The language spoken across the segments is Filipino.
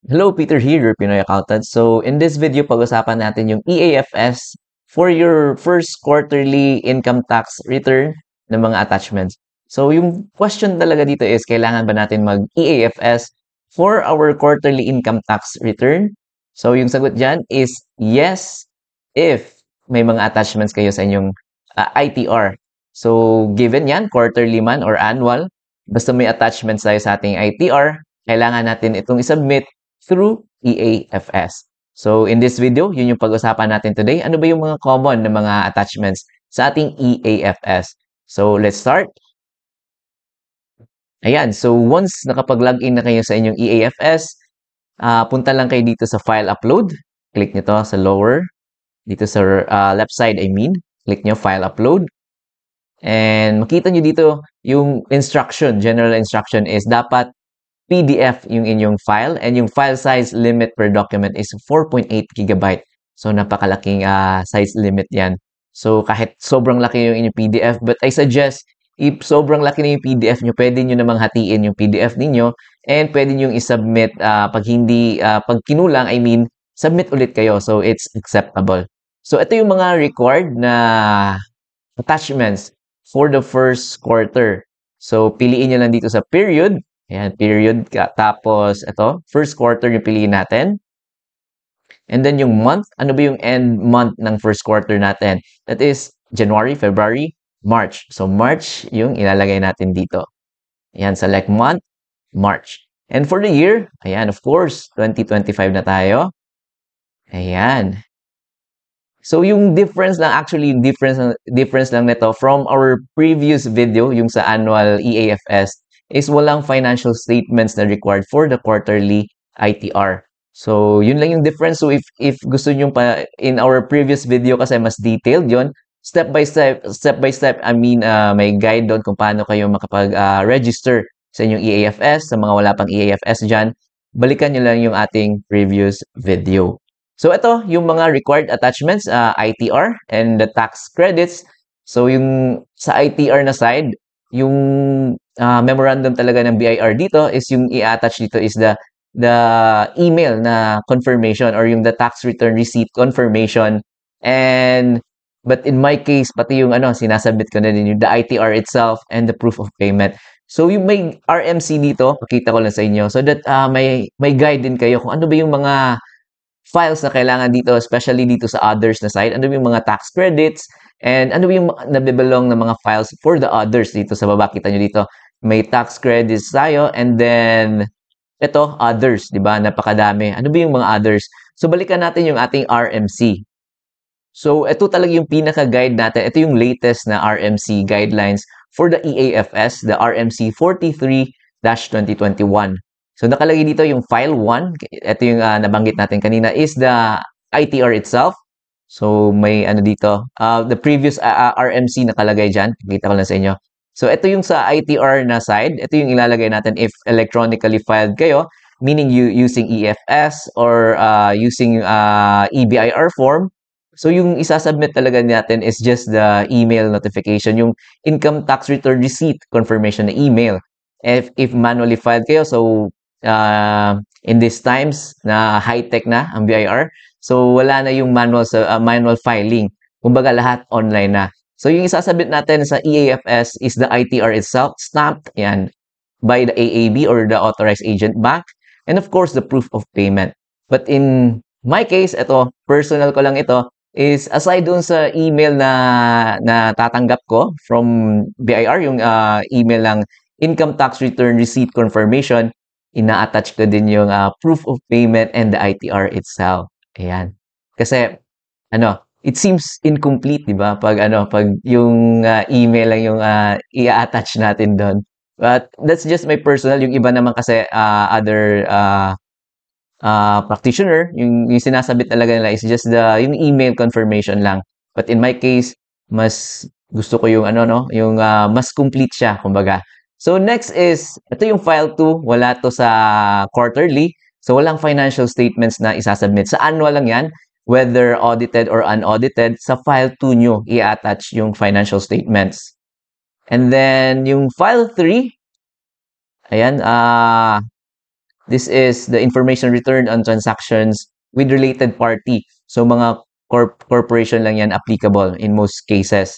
Hello, Peter here, your Pinoy accountant. So in this video, pag-usapan natin yung EAFS for your first quarterly income tax return ng mga attachments. So yung question talaga dito is, kailangan ba natin mag-EAFS for our quarterly income tax return? So yung sagot dyan is yes, if may mga attachments kayo sa inyong ITR. So given yan, quarterly man or annual, basta may attachments tayo sa ating ITR, kailangan natin itong isubmit through EAFS. So in this video, yun yung pag-usapan natin today. Ano ba yung mga common na mga attachments sa ating EAFS? So let's start. Ayan, so once nakapag-login na kayo sa inyong EAFS, punta lang kayo dito sa File Upload. Click nyo to sa lower, dito sa left side, click nyo File Upload. And makita nyo dito yung instruction, general instruction is dapat PDF yung inyong file, and yung file size limit per document is 4.8 GB. So napakalaking size limit yan. So kahit sobrang laki yung inyong PDF, but I suggest if sobrang laki na yung PDF nyo, pwede nyo namang hatiin yung PDF ninyo and pwede nyo isubmit pag hindi, pag kinulang, submit ulit kayo. So it's acceptable. So ito yung mga required na attachments for the first quarter. So piliin nyo lang dito sa period. Ayan, period. Tapos, ito, first quarter yung piliin natin. And then yung month, ano ba yung end month ng first quarter natin? That is January, February, March. So, March yung ilalagay natin dito. Ayan, select month, March. And for the year, ayan, of course, 2025 na tayo. Ayan. So, yung difference lang, actually, difference lang nito from our previous video, yung sa annual EAFS, is walang financial statements na required for the quarterly ITR. So, yun lang yung difference. So, if gusto nyo pa, in our previous video kasi mas detailed yon, step by step, may guide doon kung paano kayo makapag-register sa inyong EAFS. Sa mga wala pang EAFS dyan, balikan nyo lang yung ating previous video. So, ito, yung mga required attachments, ITR and the tax credits. So, yung sa ITR na side, yung memorandum talaga ng BIR dito is yung i-attach dito is the email na confirmation or yung the tax return receipt confirmation. And but in my case, pati yung sinasubmit ko na din yung the ITR itself and the proof of payment. So yung may RMC dito, pakita ko lang sa inyo so that may guide din kayo kung ano ba yung mga files na kailangan dito, especially dito sa others na side. Ano yung mga tax credits and ano yung nabibelong na mga files for the others dito sa baba. Kita nyo dito, may tax credits tayo and then ito, others, di ba? Napakadami. Ano ba yung mga others? So, balikan natin yung ating RMC. So, ito talaga yung pinaka-guide natin. Ito yung latest na RMC guidelines for the EAFS, the RMC 43-2021. So, nakalagay dito yung file 1. Ito yung nabanggit natin kanina is the ITR itself. So, may dito. The previous RMC nakalagay dyan. Pakita ko lang sa inyo. So, ito yung sa ITR na side. Ito yung ilalagay natin if electronically filed kayo, meaning you using EFS or using EBIR form. So, yung isasubmit talaga natin is just the email notification, yung income tax return receipt confirmation na email. If manually filed kayo, so in these times na high-tech na ang BIR, so wala na yung manual filing. Kumbaga lahat online na. So yung isasabit natin sa EAFS is the ITR itself, stamped yan by the AAB or the authorized agent bank, and of course the proof of payment. But in my case, ito, personal ko lang ito, is aside dun sa email na tatanggap ko from BIR, yung email lang income tax return receipt confirmation, ina-attach ko din yung proof of payment and the ITR itself. Ayan. Kasi, it seems incomplete, di ba? Pag yung email lang yung i-attach natin doon. But that's just my personal. Yung iba naman kasi other practitioner, yung sinasabit talaga nila is just yung email confirmation lang. But in my case, mas gusto ko yung yung mas complete siya, kumbaga. So next is, ito yung file 2, wala to sa quarterly. So walang financial statements na isasubmit. Sa annual lang yan, whether audited or unaudited, sa file 2 nyo i-attach yung financial statements. And then yung file 3, ayan, This is the information returned on transactions with related party. So mga corporation lang yan applicable in most cases.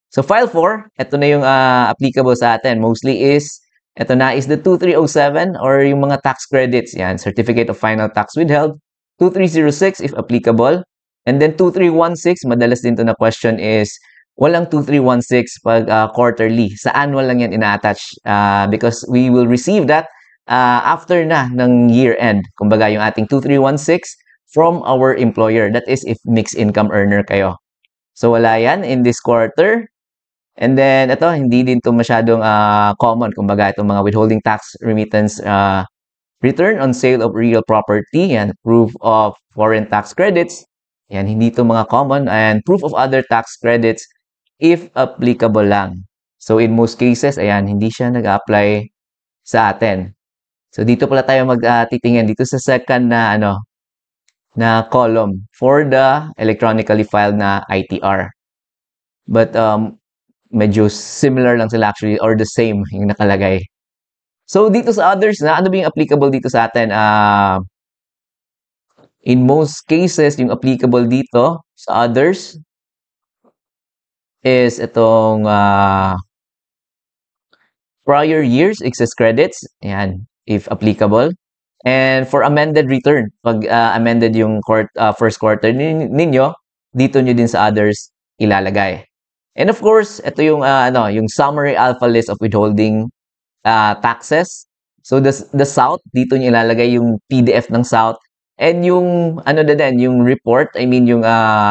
So file 4, ito na yung applicable sa atin. Mostly ito na is the 2307 or yung mga tax credits. Yan, Certificate of Final Tax Withheld. 2306 if applicable. And then 2316, madalas din to na question is, walang 2316 pag quarterly. Sa annual lang yan ina-attach because we will receive that after na ng year end. Kumbaga yung ating 2316 from our employer. That is if mixed income earner kayo. So wala yan in this quarter. And then ito, hindi din to masyadong common. Kumbaga itong mga withholding tax remittance return on sale of real property, yan, proof of foreign tax credits. Yan, hindi to mga common. And proof of other tax credits if applicable lang. So in most cases, ayan, hindi siya nag-apply sa atin. So dito pala tayo magtitingin dito sa second na na column for the electronically filed na ITR. But medyo similar lang sila actually or the same yung nakalagay. So dito sa others na ano ba yung applicable dito sa atin? In most cases, yung applicable dito sa others is itong prior years excess credits, ayan, if applicable. And for amended return, pag amended yung first quarter ninyo, dito nyo din sa others ilalagay. And of course, ito yung yung summary alpha list of withholding taxes. So the South, dito nyo ilalagay yung PDF ng South. And yung yung report, I mean yung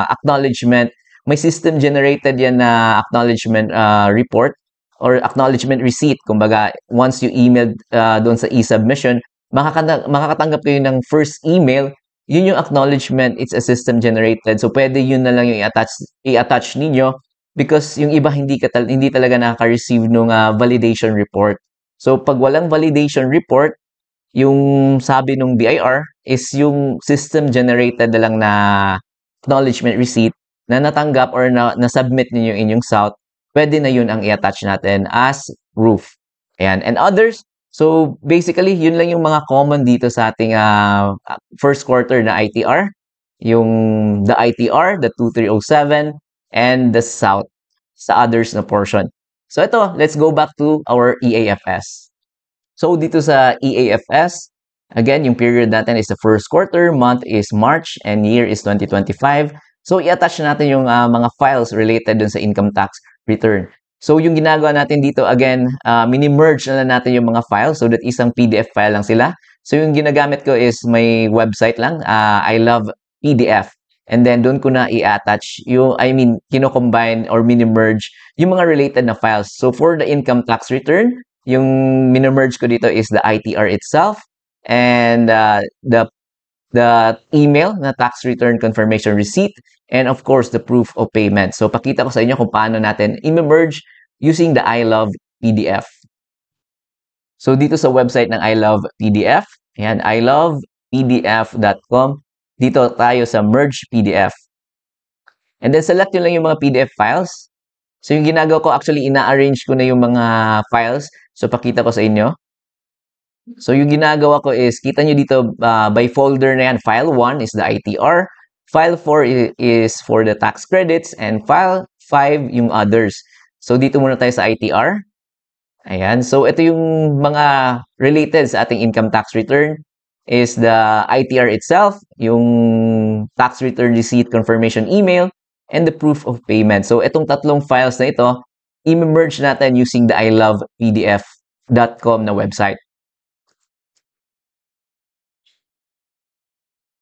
acknowledgement, may system generated yan na acknowledgement report or acknowledgement receipt. Kumbaga, once you emailed doon sa e-submission, makakatanggap kayo ng first email, yun yung acknowledgement, it's a system generated. So pwede yun na lang yung i-attach ninyo because yung iba hindi talaga nakaka-receive ng validation report. So pag walang validation report, yung sabi ng BIR is yung system generated na lang na acknowledgement receipt na natanggap or na-submit ninyo in yung South, pwede na yun ang i-attach natin as proof. Ayan. And others, so basically, yun lang yung mga common dito sa ating first quarter na ITR. Yung the ITR, the 2307, and the South sa others na portion. So ito, let's go back to our EAFS. So dito sa EAFS, again, yung period natin is the first quarter, month is March, and year is 2025. So i-attach natin yung mga files related dun sa income tax return. So yung ginagawa natin dito, again, mini-merge na lang natin yung mga files so that isang PDF file lang sila. So yung ginagamit ko is may website lang, I love PDF. And then doon ko na i-attach yung, kino-combine or mini-merge yung mga related na files. So for the income tax return, yung mini-merge ko dito is the ITR itself and the email na tax return confirmation receipt and of course the proof of payment. So pakita ko sa inyo kung paano natin i-merge using the I Love PDF. So dito sa website ng I Love PDF, ayan, ilovepdf.com. Dito tayo sa Merge PDF. And then select nyo lang yung mga PDF files. So yung ginagawa ko, actually ina-arrange ko na yung mga files. So pakita ko sa inyo. So yung ginagawa ko is, kita nyo dito by folder na yan. File 1 is the ITR. File 4 is for the tax credits. And file 5 yung others. So dito muna tayo sa ITR. Ayan. So ito yung mga related sa ating income tax return is the ITR itself, yung tax return receipt confirmation email, and the proof of payment. So itong tatlong files na ito, i-merge natin using the ilovepdf.com na website.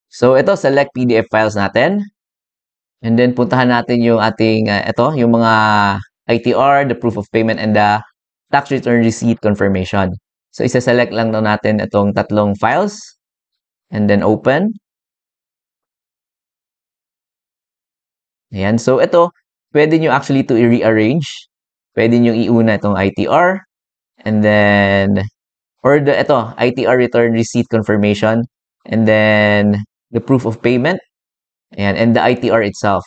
So ito, select PDF files natin. And then puntahan natin yung ating, yung mga ITR, the proof of payment, and the tax return receipt confirmation. So isa-select lang daw natin itong tatlong files. And then open. Ayan. So ito, pwede nyo actually to i-rearrange. Pwede nyo iuna itong ITR. And then, or ito, ITR return receipt confirmation. And then, the proof of payment. Ayan. And the ITR itself.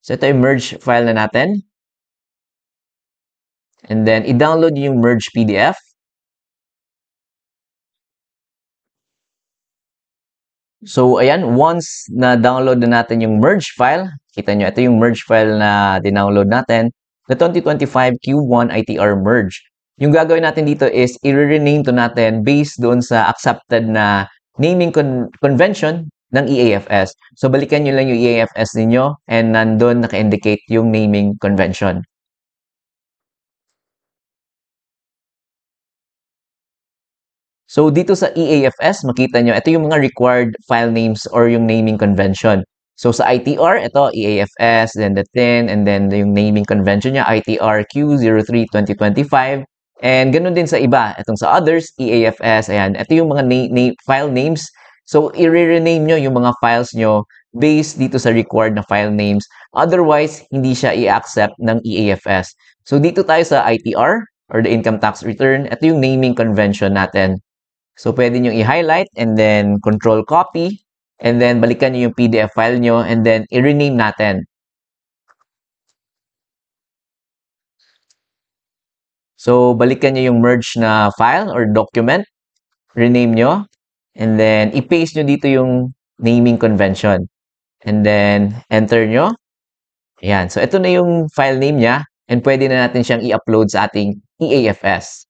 So ito yung merge file na natin. And then, i-download yung merge PDF. So, ayan, once na-download na natin yung merge file, kita nyo, ito yung merge file na dinownload natin, the 2025 Q1 ITR merge. Yung gagawin natin dito is i-rename to natin based doon sa accepted na naming convention ng EAFS. So, balikan nyo lang yung EAFS ninyo and nandun naka-indicate yung naming convention. So, dito sa EAFS, makita nyo, ito yung mga required file names or yung naming convention. So, sa ITR, ito, EAFS, then the TIN, and then yung naming convention niya, ITR Q03 2025. And ganun din sa iba. Itong sa others, EAFS, ayan. Ito yung mga file names. So, i-rename nyo yung mga files nyo based dito sa required na file names. Otherwise, hindi siya i-accept ng EAFS. So, dito tayo sa ITR, or the income tax return. Ito yung naming convention natin. So, pwede nyo i-highlight and then control copy and then balikan nyo yung PDF file nyo and then i-rename natin. So, balikan nyo yung merge na file or document, rename nyo, and then i-paste nyo dito yung naming convention. And then, enter nyo. Ayan. So, ito na yung file name niya and pwede na natin siyang i-upload sa ating EAFS.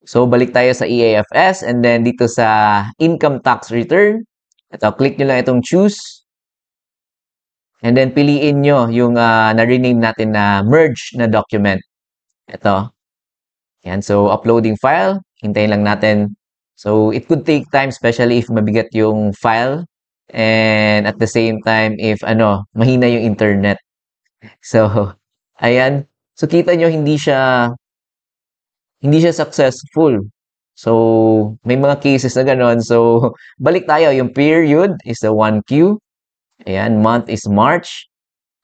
So, balik tayo sa EAFS and then dito sa income tax return, ito, click nyo lang itong choose. And then, piliin nyo yung na-rename natin na merge na document. Ito. Yan. So, uploading file. Hintayin lang natin. So, it could take time, especially if mabigat yung file. And at the same time, if mahina yung internet. So, ayan. So, kita nyo, hindi siya successful. So, may mga cases na ganon. So, balik tayo. Yung period is the 1Q. Ayan, month is March.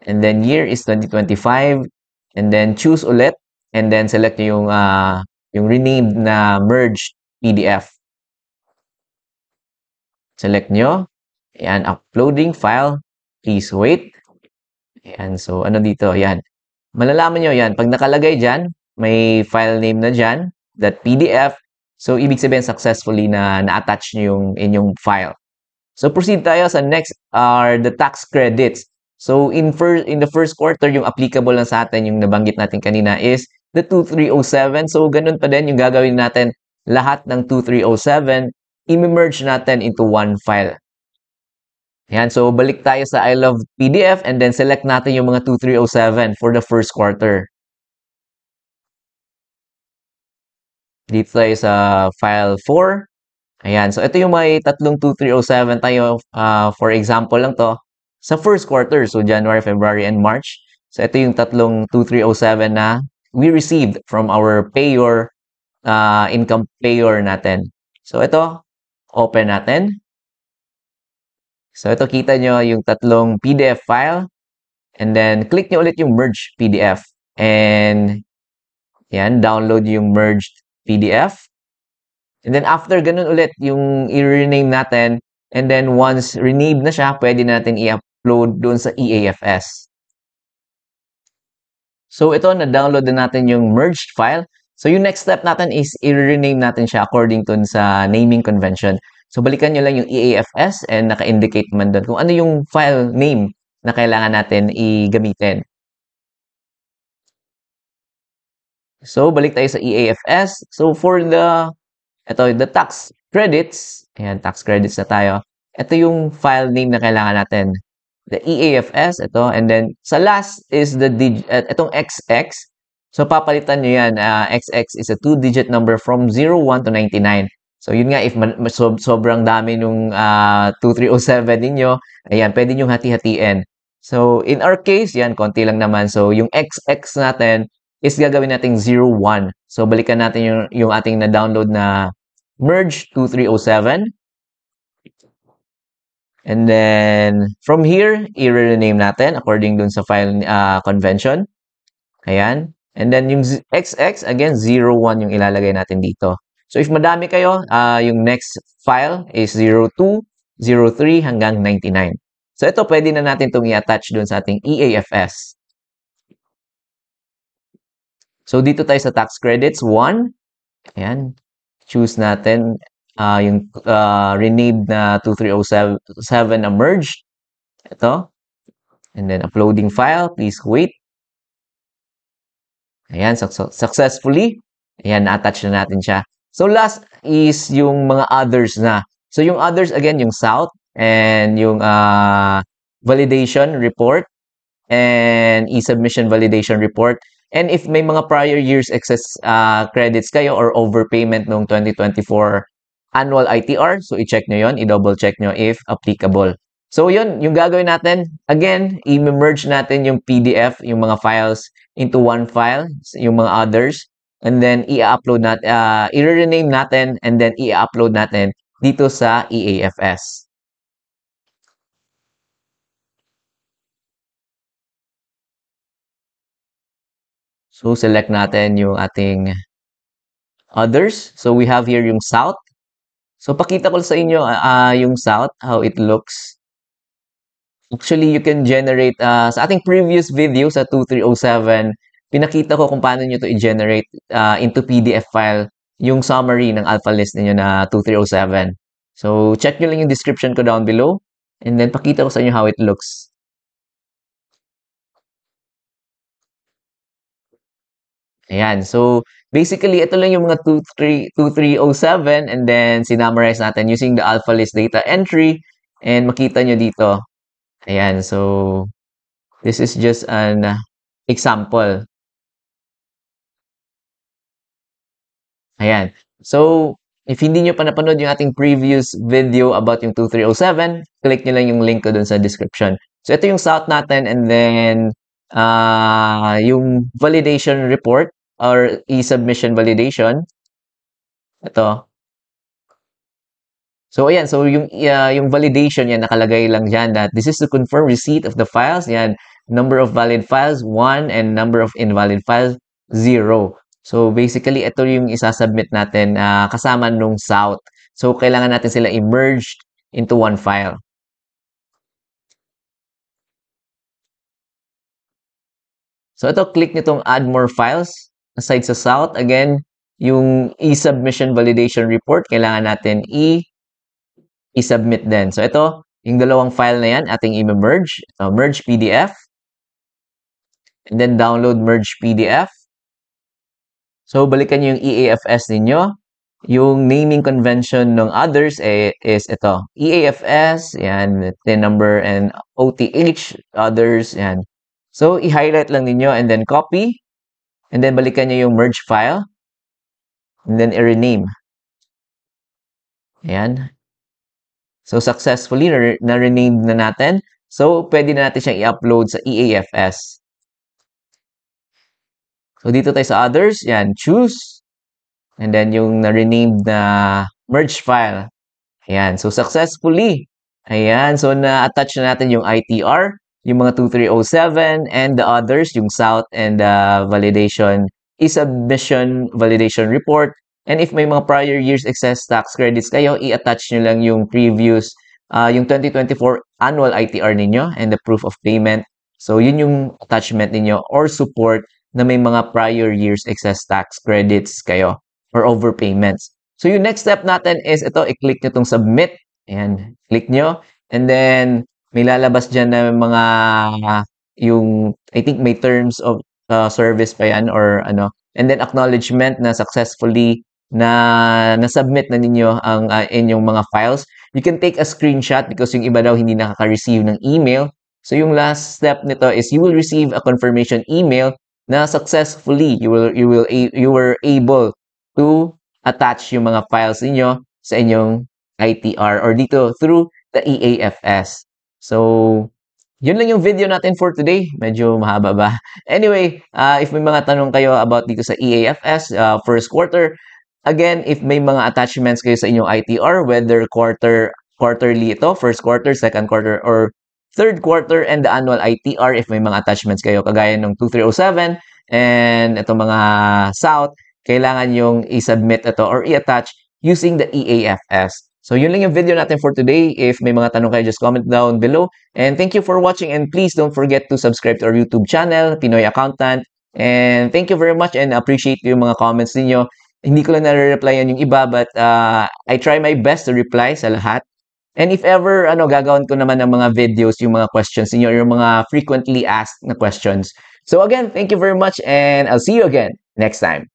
And then year is 2025. And then choose ulit. And then select nyo yung renamed na merged PDF. Select nyo. Ayan, uploading file. Please wait. Ayan, so ano dito? Ayan. Malalaman nyo yan. Pag nakalagay dyan, may file name na dyan, that PDF. So, ibig sabihin successfully na na-attach nyo yung inyong file. So, proceed tayo sa next are the tax credits. So, in the first quarter, yung applicable lang sa atin, yung nabanggit natin kanina is the 2307. So, ganun pa din yung gagawin natin lahat ng 2307, i-merge natin into one file. Yan, so balik tayo sa I love PDF and then select natin yung mga 2307 for the first quarter. Dito tayo sa file 4. Ayan, so ito yung may tatlong 2307 tayo. For example lang to. Sa first quarter, so January, February, and March. So ito yung tatlong 2307 na we received from our payor, income payor natin. So ito, open natin. So ito kita nyo yung tatlong PDF file. And then click nyo ulit yung merge PDF. And yan, download yung merged PDF. And then after ganun ulit yung i-rename natin. And then once renamed na siya, pwede natin i-upload doon sa EAFS. So ito, na-download na natin yung merged file. So yung next step natin is i-rename natin siya according to sa naming convention. So balikan nyo lang yung EAFS and naka-indicate man doon kung ano yung file name na kailangan natin i-gamitin. So balik tayo sa EAFS. So for the tax credits, ayan, tax credits na tayo. Ito yung file name na kailangan natin. The EAFS, ito. And then sa last is itong XX. So papalitan nyo yan. XX is a 2-digit number from 01 to 99. So, yun nga, if sobrang dami nung 2307 ninyo, ayan, pwede nyo hati-hatiin. So, in our case, yan, konti lang naman. So, yung XX natin is gagawin nating 01. So, balikan natin yung ating na-download na merge 2307. And then, from here, i-rename natin according dun sa file convention. Ayan. And then, yung XX, again, 01 yung ilalagay natin dito. So, if madami kayo, yung next file is 02, 03 hanggang 99. So, ito pwede na natin itong i-attach dun sa ating EAFS. So, dito tayo sa tax credits. 1. Ayan. Choose natin yung renamed na 2307 na merged. Ito. And then uploading file. Please wait. Ayan, successfully. Ayan, na-attach na natin siya. So last is yung mga others na. So yung others, again, yung South and yung validation report and e-submission validation report. And if may mga prior years excess credits kayo or overpayment noong 2024 annual ITR, so i-check nyo yon, i-double check nyo if applicable. So yun, yung gagawin natin, again, i-merge natin yung PDF, yung mga files into one file, yung mga others, and then i-upload natin, i-rename natin, and then i-upload natin dito sa EAFS. So select natin yung ating others. So we have here yung South. So pakita ko sa inyo yung South, how it looks. Actually, you can generate, sa ating previous video sa 2307, pinakita ko kung paano nyo to i-generate into PDF file yung summary ng alpha list ninyo na 2307. So, check nyo lang yung description ko down below. And then, pakita ko sa inyo how it looks. Ayan. So, basically, ito lang yung mga 2307 and then sinummarize natin using the alpha list data entry and makita nyo dito. Ayan. So, this is just an example. Ayan. So, if hindi nyo pa napanood yung ating previous video about yung 2307, click nyo lang yung link ko dun sa description. So, ito yung South natin and then yung validation report or e-submission validation. Ito. So, ayan. So, yung validation, yan, nakalagay lang dyan that this is to confirm receipt of the files. Yan, number of valid files, 1, and number of invalid files, 0. So, basically, ito yung isasubmit natin kasama nung South. So, kailangan natin sila i-merge into one file. So, ito, click nyo itong add more files. Aside sa South, again, yung e-submission validation report, kailangan natin i-submit din. So, ito, yung dalawang file na yan, ating i-merge. Merge PDF. And then, download merge PDF. So, balikan nyo yung EAFS ninyo. Yung naming convention ng others is ito. EAFS, yan, TIN number and OTH, others, yan. So, i-highlight lang ninyo and then copy. And then, balikan nyo yung merge file. And then, i-rename. Ayan. So, successfully, na-rename na natin. So, pwede na natin siyang i-upload sa EAFS. So, dito tayo sa others. Yan, choose. And then, yung na-renamed na merge file. Ayan. So, successfully. Ayan. So, na-attach na natin yung ITR, yung mga 2307, and the others, yung South and the validation, e-submission validation report. And if may mga prior years excess tax credits kayo, i-attach nyo lang yung previous, yung 2024 annual ITR ninyo and the proof of payment. So, yun yung attachment ninyo or support na may mga prior years excess tax credits kayo or overpayments. So, yung next step natin is ito, i-click nyo itong submit. Ayan, click nyo. And then, may lalabas dyan na mga, yung, I think may terms of service pa yan or ano. And then, acknowledgement na successfully na-submit na ninyo ang inyong mga files. You can take a screenshot because yung iba daw hindi nakaka-receive ng email. So, yung last step nito is you will receive a confirmation email na successfully you were able to attach yung mga files niyo sa inyong ITR or dito through the EAFS. So, yun lang yung video natin for today. Medyo mahaba ba? Anyway, if may mga tanong kayo about dito sa EAFS first quarter, again, if may mga attachments kayo sa inyong ITR, whether quarterly ito, first quarter, second quarter, or third quarter and the annual ITR if may mga attachments kayo kagaya ng 2307 and itong mga South, kailangan yung i-submit ito or i-attach using the EAFS. So, yun lang yung video natin for today. If may mga tanong kayo, just comment down below. And thank you for watching and please don't forget to subscribe to our YouTube channel, Pinoy Accountant. And thank you very much and appreciate yung mga comments ninyo. Hindi ko lang nare-replyan yung iba, but I try my best to reply sa lahat. And if ever, gagawin ko naman ng mga videos, yung mga questions niyo, yung mga frequently asked na questions. So again, thank you very much, and I'll see you again next time.